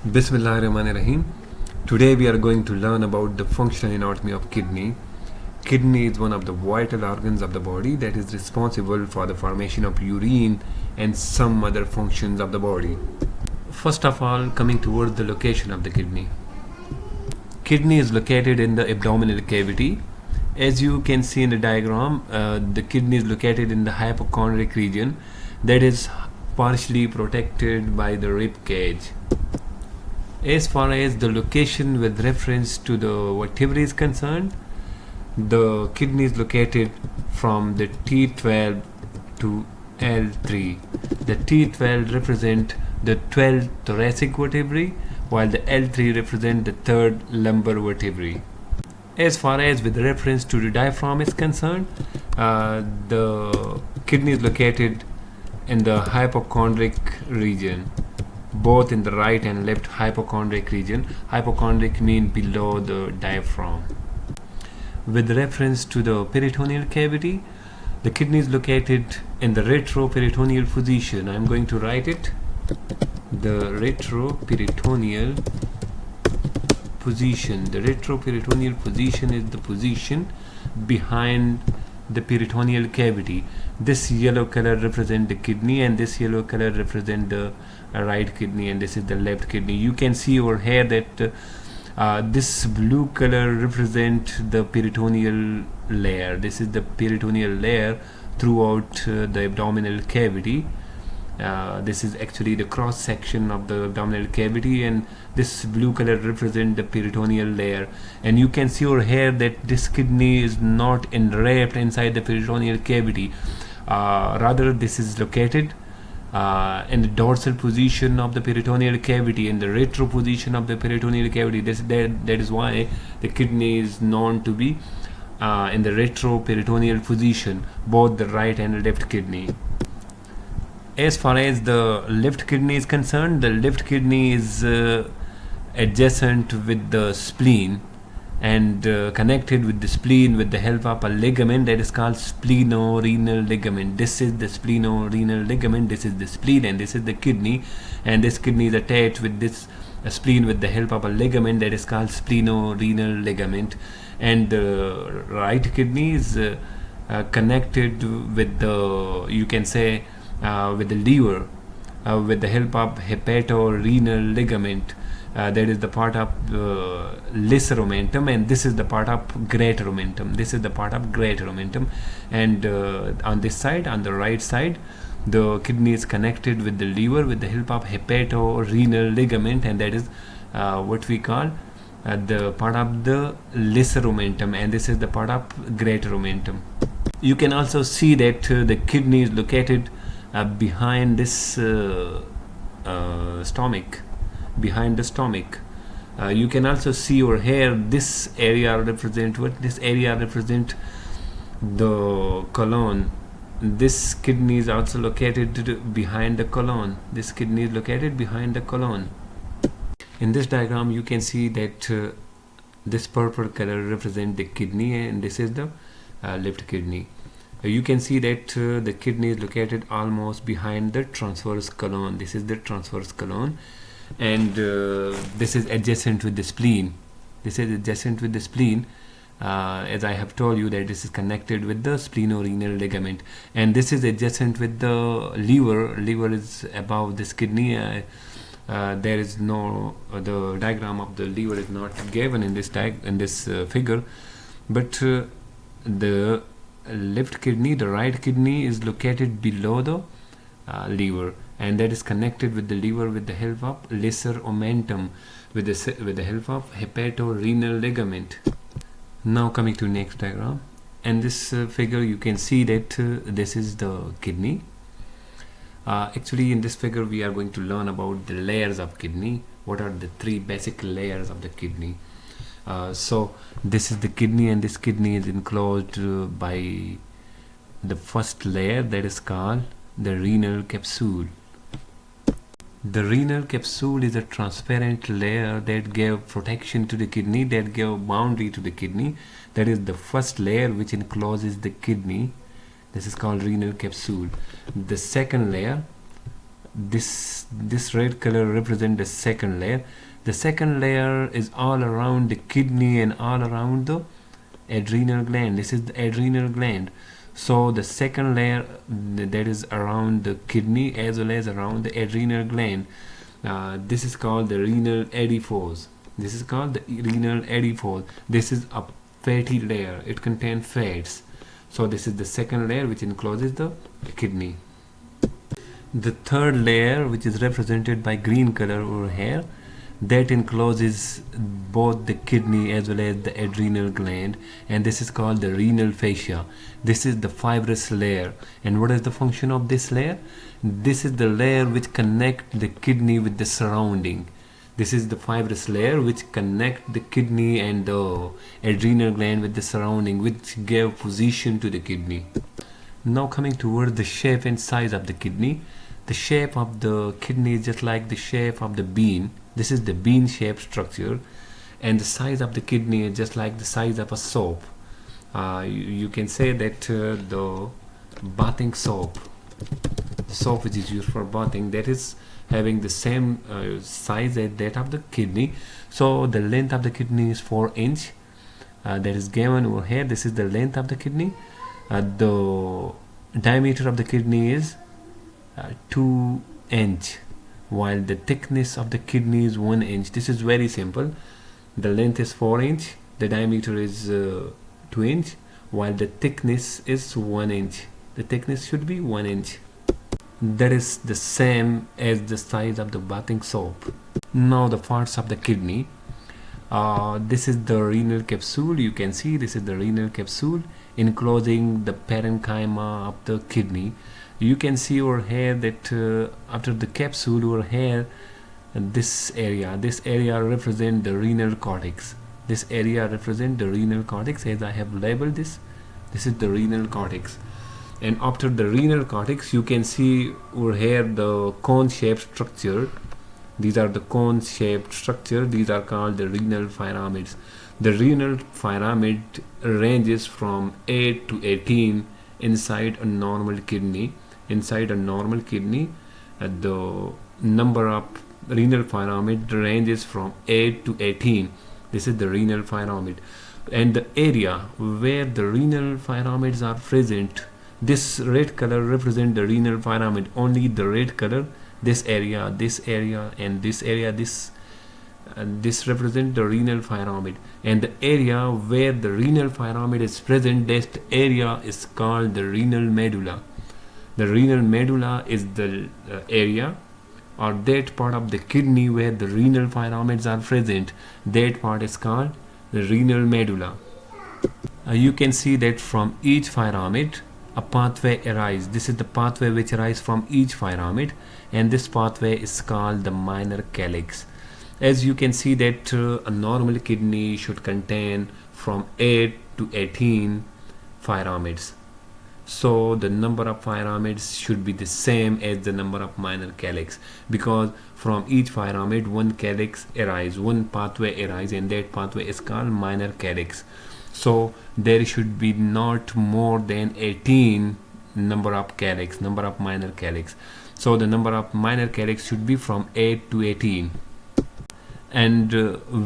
Bismillahirrahmanirrahim. Today we are going to learn about the functional anatomy of kidney. Kidney is one of the vital organs of the body that is responsible for the formation of urine and some other functions of the body. First of all, coming towards the location of the kidney. Kidney is located in the abdominal cavity. As you can see in the diagram, the kidney is located in the hypochondrial region that is partially protected by the rib cage. As far as the location with reference to the vertebrae is concerned, the kidney is located from the T12 to L3. The T12 represent the 12th thoracic vertebrae, while the L3 represent the 3rd lumbar vertebrae. As far as with reference to the diaphragm is concerned, the kidney is located in the hypochondric region, both in the right and left hypochondric region. Hypochondric means below the diaphragm. With reference to the peritoneal cavity, the kidney is located in the retroperitoneal position. I am going to write it. The retroperitoneal position. The retroperitoneal position is the position behind the peritoneal cavity. This yellow color represent the kidney, and this yellow color represent the right kidney, and this is the left kidney. You can see over here that this blue color represent the peritoneal layer. This is the peritoneal layer throughout the abdominal cavity. This is actually the cross section of the abdominal cavity, and this blue color represent the peritoneal layer. And you can see over here that this kidney is not enwrapped inside the peritoneal cavity. Rather, this is located in the dorsal position of the peritoneal cavity, in the retro position of the peritoneal cavity. That is why the kidney is known to be in the retroperitoneal position, both the right and left kidney. As far as the left kidney is concerned, the left kidney is adjacent with the spleen and connected with the spleen with the help of a ligament that is called splenorenal ligament. This is the splenorenal ligament, this is the spleen, and this is the kidney, and this kidney is attached with this spleen with the help of a ligament that is called splenorenal ligament. And the right kidney is connected with the, you can say, with the liver with the help of hepatorenal ligament. That is the part of lesser omentum, and this is the part of greater omentum. This is the part of greater omentum. And on this side, on the right side, the kidney is connected with the liver with the help of hepatorenal ligament, and that is what we call the part of the lesser omentum, and this is the part of greater omentum. You can also see that the kidney is located behind this stomach, behind the stomach. You can also see over here, this area represent what? This area represent the colon. This kidney is also located behind the colon. This kidney is located behind the colon. In this diagram, you can see that this purple color represent the kidney, and this is the left kidney. You can see that the kidney is located almost behind the transverse colon. This is the transverse colon, and this is adjacent with the spleen. This is adjacent with the spleen, as I have told you that this is connected with the splenorenal ligament, and this is adjacent with the liver. Liver is above this kidney. There is no the diagram of the liver is not given in this figure, but the left kidney, the right kidney, is located below the liver, and that is connected with the liver with the help of lesser omentum, with the help of hepatorenal ligament. Now coming to next diagram, and this figure you can see that this is the kidney. Actually, in this figure we are going to learn about the layers of kidney. What are the 3 basic layers of the kidney? So this is the kidney, and this kidney is enclosed by the first layer that is called the renal capsule. The renal capsule is a transparent layer that gave protection to the kidney, that gave boundary to the kidney. That is the first layer which encloses the kidney. This is called renal capsule. The second layer this red color represent the second layer. The second layer is all around the kidney and all around the adrenal gland. This is the adrenal gland. So the second layer that is around the kidney as well as around the adrenal gland, this is called the renal adipose. This is called the renal adipose. This is a fatty layer. It contains fats. So this is the second layer which encloses the kidney. The third layer, which is represented by green color over here, that encloses both the kidney as well as the adrenal gland, and this is called the renal fascia. This is the fibrous layer. And what is the function of this layer? This is the layer which connect the kidney with the surrounding. This is the fibrous layer which connect the kidney and the adrenal gland with the surrounding, which give position to the kidney. Now coming towards the shape and size of the kidney. The shape of the kidney is just like the shape of the bean. This is the bean shaped structure, and the size of the kidney is just like the size of a soap. You can say that the bathing soap, the soap which is used for bathing, that is having the same size as that of the kidney. So the length of the kidney is 4 inch. That is given over here. This is the length of the kidney. The diameter of the kidney is 2 inch, while the thickness of the kidney is 1 inch. This is very simple. The length is 4 inch, the diameter is 2 inch, while the thickness is 1 inch. The thickness should be 1 inch. That is the same as the size of the bathing soap. Now the parts of the kidney. This is the renal capsule. You can see this is the renal capsule enclosing the parenchyma of the kidney. You can see over here that after the capsule over here, this area represent the renal cortex. This area represent the renal cortex, as I have labeled this. This is the renal cortex. And after the renal cortex, you can see over here the cone shaped structure. These are the cone shaped structure. These are called the renal pyramids. The renal pyramid ranges from 8 to 18 inside a normal kidney. Inside a normal kidney, the number of renal pyramid ranges from 8 to 18. This is the renal pyramid. And the area where the renal pyramids are present, this red color represent the renal pyramid. Only the red color, this area, and this area, this represent the renal pyramid. And the area where the renal pyramid is present, that area is called the renal medulla. The renal medulla is the area or that part of the kidney where the renal pyramids are present. That part is called the renal medulla. You can see that from each pyramid a pathway arises. This is the pathway which arises from each pyramid, and this pathway is called the minor calyx. As you can see that a normal kidney should contain from 8 to 18 pyramids. So the number of pyramids should be the same as the number of minor calyx, because from each pyramid one calyx arises, one pathway arises, and that pathway is called minor calyx. So there should be not more than 18 number of calyx, number of minor calyx. So the number of minor calyx should be from 8 to 18. And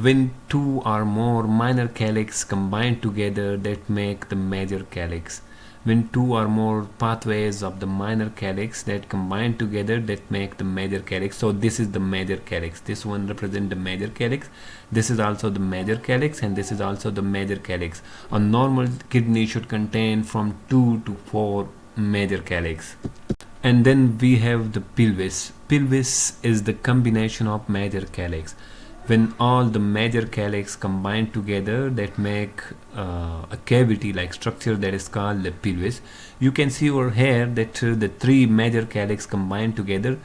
when 2 or more minor calyx combine together, that make the major calyx. When 2 or more pathways of the minor calyx that combine together, that make the major calyx. So this is the major calyx. This one represents the major calyx. This is also the major calyx, and this is also the major calyx. A normal kidney should contain from 2 to 4 major calyx. And then we have the pelvis. Pelvis is the combination of major calyx. When all the major calyx combine together, that make a cavity like structure, that is called the pelvis. You can see over here that the 3 major calyx combine together.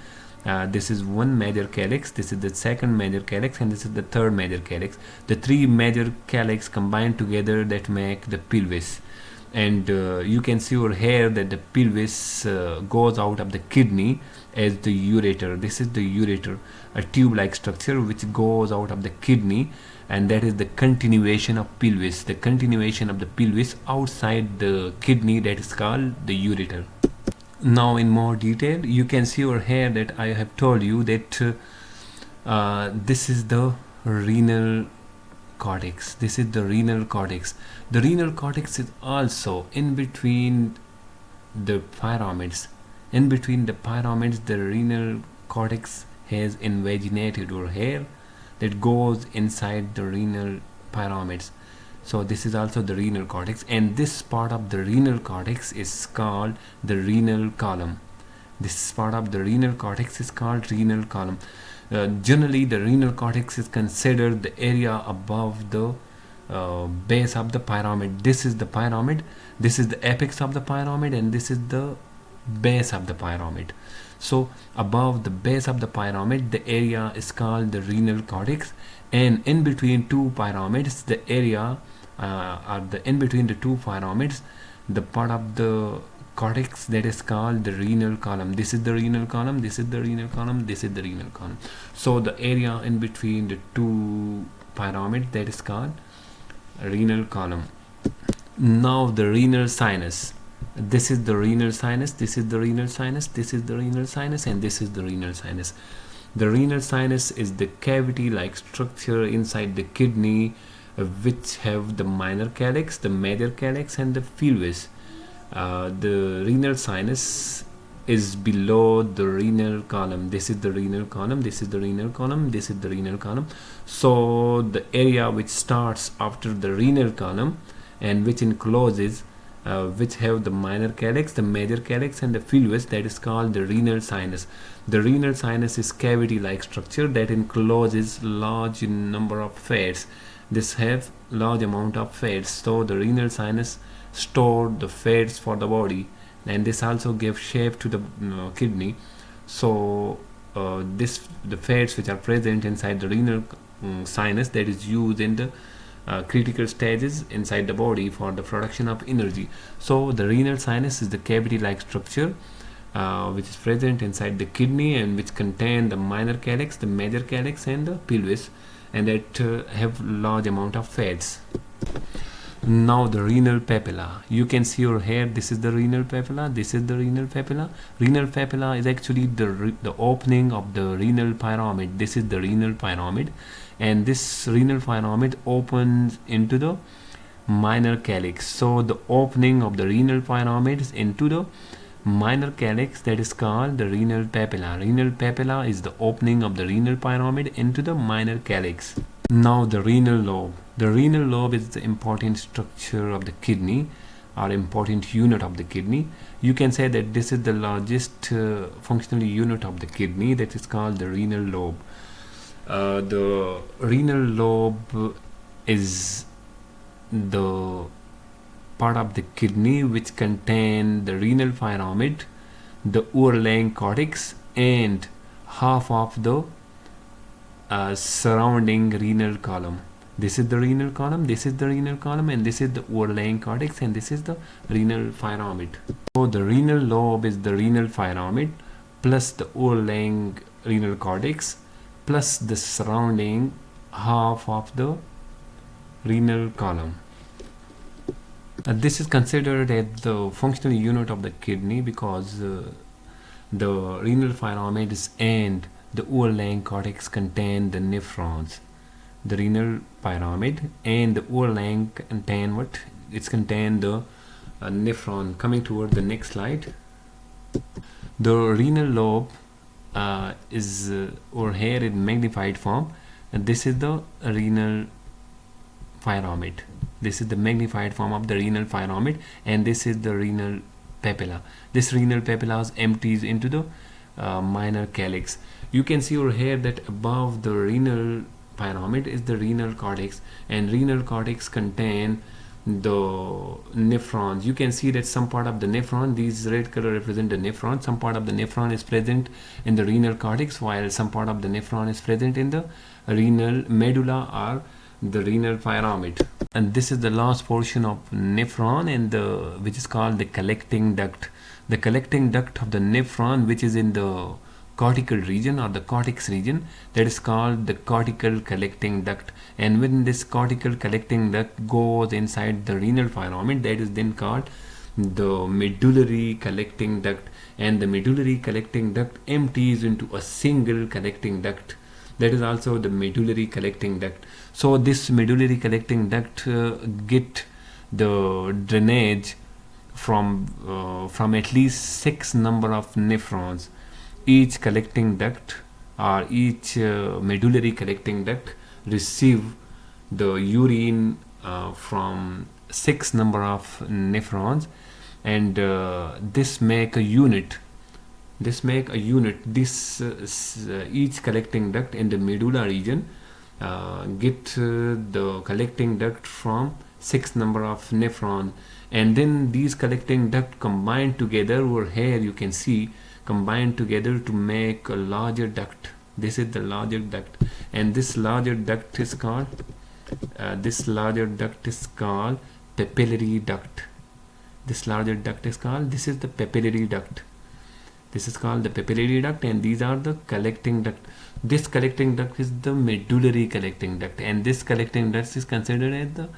This is one major calyx, this is the second major calyx, and this is the third major calyx. The 3 major calyx combine together, that make the pelvis. And you can see over here that the pelvis goes out of the kidney as the ureter. This is the ureter, a tube-like structure which goes out of the kidney, and that is the continuation of pelvis. The continuation of the pelvis outside the kidney, that is called the ureter. Now in more detail, you can see over here that I have told you that this is the renal cortex. This is the renal cortex. The renal cortex is also in between the pyramids. In between the pyramids, the renal cortex has invaginated over here that goes inside the renal pyramids. So this is also the renal cortex, and this part of the renal cortex is called the renal column. This part of the renal cortex is called renal column. Generally, the renal cortex is considered the area above the base of the pyramid. This is the pyramid, this is the apex of the pyramid, and this is the base of the pyramid. So above the base of the pyramid, the area is called the renal cortex, and in between two pyramids, the area in between the two pyramids, the part of the cortex that is called the renal column. This is the renal column, this is the renal column, this is the renal column. So the area in between the two pyramids, that is called renal column. Now the renal sinus. This is the renal sinus, this is the renal sinus, this is the renal sinus, and this is the renal sinus. The renal sinus is the cavity like structure inside the kidney, which have the minor calyx, the major calyx, and the pelvis. The renal sinus is below the renal column. This is the renal column, this is the renal column, this is the renal column. So the area which starts after the renal column and which encloses which have the minor calyx, the major calyx, and the pelvis, that is called the renal sinus. The renal sinus is cavity like structure that encloses large number of fats. This have large amount of fats, so the renal sinus store the fats for the body, and this also gives shape to the kidney. So the fats which are present inside the renal sinus, that is used in the critical stages inside the body for the production of energy. So the renal sinus is the cavity like structure which is present inside the kidney and which contain the minor calyx, the major calyx, and the pelvis, and that have large amount of fats. Now the renal papilla. You can see over here, this is the renal papilla, this is the renal papilla. Renal papilla is actually the opening of the renal pyramid. This is the renal pyramid, and this renal pyramid opens into the minor calyx. So the opening of the renal pyramid into the minor calyx, that is called the renal papilla. Renal papilla is the opening of the renal pyramid into the minor calyx. Now the renal lobe. The renal lobe is the important structure of the kidney, or important unit of the kidney. You can say that this is the largest functional unit of the kidney, that is called the renal lobe. The renal lobe is the part of the kidney which contain the renal pyramid, the overlying cortex, and half of the surrounding renal column. This is the renal column, this is the renal column, and this is the overlying cortex, and this is the renal pyramid. So the renal lobe is the renal pyramid plus the overlying renal cortex plus the surrounding half of the renal column. This is considered as the functional unit of the kidney because the renal pyramid and the overlying cortex contain the nephrons. The renal pyramid and the overlying contain what? It's contain the nephron. Coming toward the next slide. The renal lobe is over here in magnified form, and this is the renal pyramid. This is the magnified form of the renal pyramid, and this is the renal papilla. This renal papilla empties into the minor calyx. You can see over here that above the renal pyramid is the renal cortex, and renal cortex contain the nephrons. You can see that some part of the nephron, these red color represent the nephron. Some part of the nephron is present in the renal cortex, while some part of the nephron is present in the renal medulla or the renal pyramid. And this is the last portion of nephron, and which is called the collecting duct. The collecting duct of the nephron, which is in the cortical region or the cortex region, that is called the cortical collecting duct, and when this cortical collecting duct goes inside the renal pyramid, that is then called the medullary collecting duct, and the medullary collecting duct empties into a single collecting duct. That is also the medullary collecting duct. So this medullary collecting duct get the drainage from at least 6 number of nephrons. Each collecting duct or each medullary collecting duct receive the urine from 6 number of nephrons, and this make a unit. This each collecting duct in the medulla region get the collecting duct from 6 number of nephron, and then these collecting duct combine together. Over here you can see combine together to make a larger duct. This is the larger duct, and this larger duct is called papillary duct. This is the papillary duct. This is called the papillary duct, and these are the collecting duct. This collecting duct is the medullary collecting duct, and this collecting duct is considered as the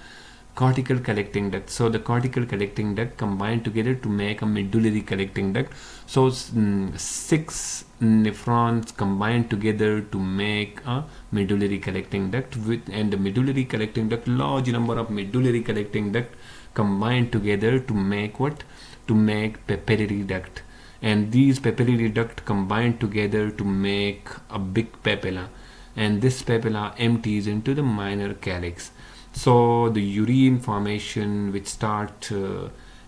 cortical collecting duct. So the cortical collecting duct combine together to make a medullary collecting duct. So 6 nephrons combine together to make a medullary collecting duct, and the medullary collecting duct, large number of medullary collecting duct combine together to make what? To make papillary duct. And these papillary duct combine together to make a big papilla, and this papilla empties into the minor calyx. So the urine formation which start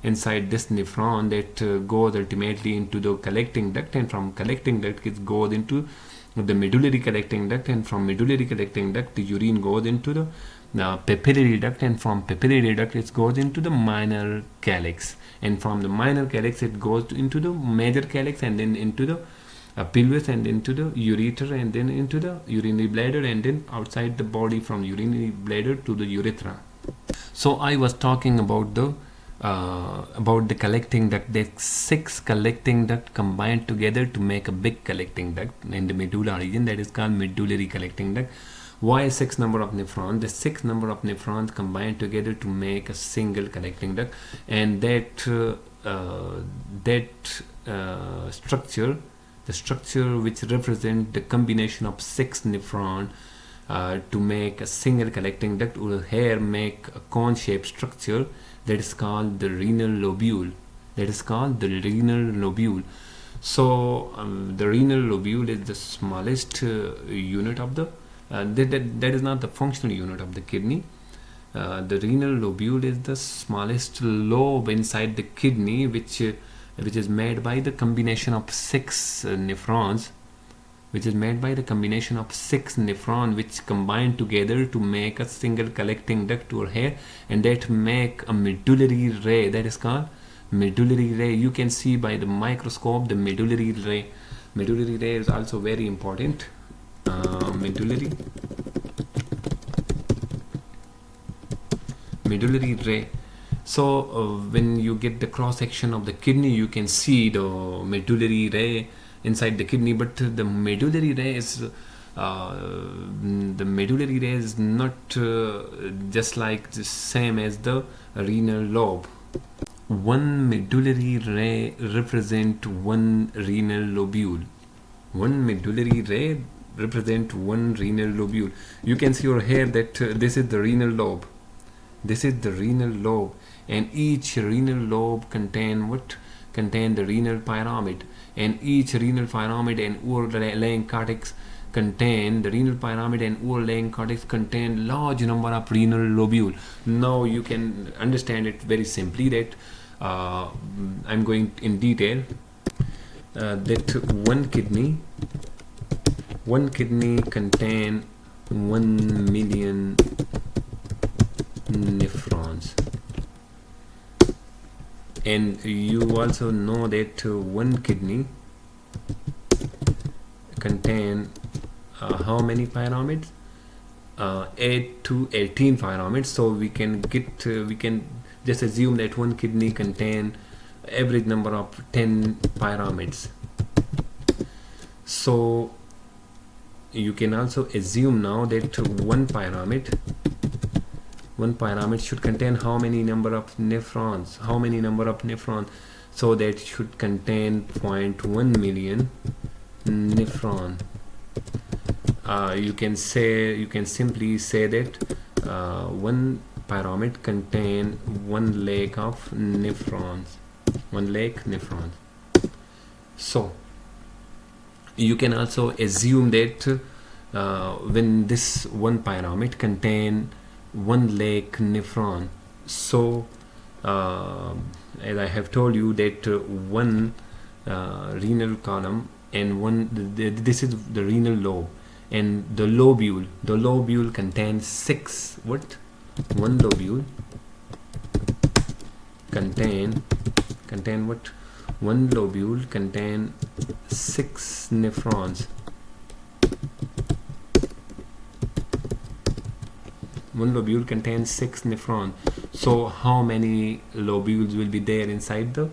inside this nephron that goes ultimately into the collecting duct, and from collecting duct it goes into the medullary collecting duct, and from medullary collecting duct the urine goes into the papillary duct, and from papillary duct it goes into the minor calyx, and from the minor calyx it goes into the major calyx, and then into the pelvis, and into the ureter, and then into the urinary bladder, and then outside the body from urinary bladder to the urethra. So I was talking about the collecting duct. The 6 collecting duct combined together to make a big collecting duct in the medulla region, that is called medullary collecting duct. Why 6 number of nephrons? The 6 number of nephrons combine together to make a single collecting duct, and that structure, the structure which represent the combination of 6 nephron to make a single collecting duct, will here make a cone-shaped structure that is called the renal lobule. So the renal lobule is the smallest unit of the that is not the functional unit of the kidney. The renal lobule is the smallest lobe inside the kidney, which is made by the combination of 6 nephrons, which combine together to make a single collecting duct over here, and that make a medullary ray. That is called medullary ray. You can see by the microscope the medullary ray. Medullary ray is also very important. Medullary ray. So when you get the cross section of the kidney, you can see the medullary ray inside the kidney, but the medullary ray is not just like the same as the renal lobe. One medullary ray represent one renal lobule. You can see over here that this is the renal lobe. And each renal lobe contain the renal pyramid, and each renal pyramid and overlaying cortex contain large number of renal lobule. Now you can understand it very simply that I'm going in detail that one kidney contain 1 million nephrons, and you also know that one kidney contain how many pyramids? 8 to 18 pyramids. So we can just assume that one kidney contain average number of 10 pyramids. So you can also assume now that one pyramid should contain how many number of nephrons. so that it should contain 0.1 million nephron. You can simply say that one pyramid contain 1 lakh of nephrons, 1 lakh nephrons. So you can also assume that when this one pyramid contain 1 lakh nephron, so as I have told you that one renal column and this is the renal lobe, and the lobule contains 6 what? One lobule contain what? One lobule contain 6 nephrons. One lobule contains 6 nephrons. So how many lobules will be there inside the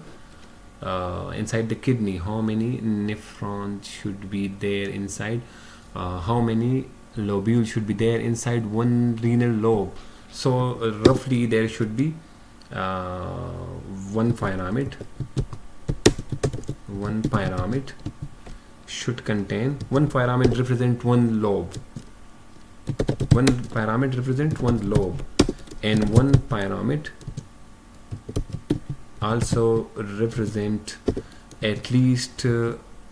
kidney? How many nephrons should be there inside? How many lobules should be there inside one renal lobe? So roughly there should be one pyramid should contain, one pyramid represent one lobe. One pyramid represent one lobe, and one pyramid also represent at least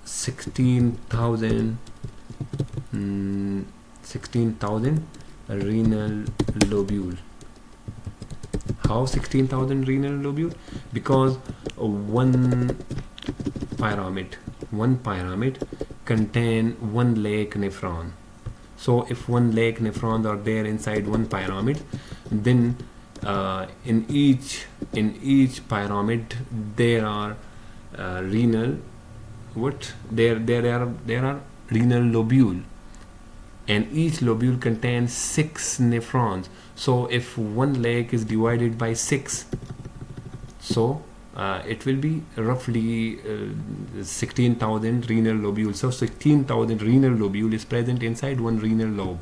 16,000 renal lobule. How 16,000 renal lobule? Because one pyramid contain 1 lakh nephron. So if 1 lakh nephrons are there inside one pyramid, then in each pyramid there are renal there are renal lobule, and each lobule contains 6 nephrons. So if 1 lakh is divided by 6, so it will be roughly 16,000 renal lobules. So 16,000 renal lobule is present inside one renal lobe.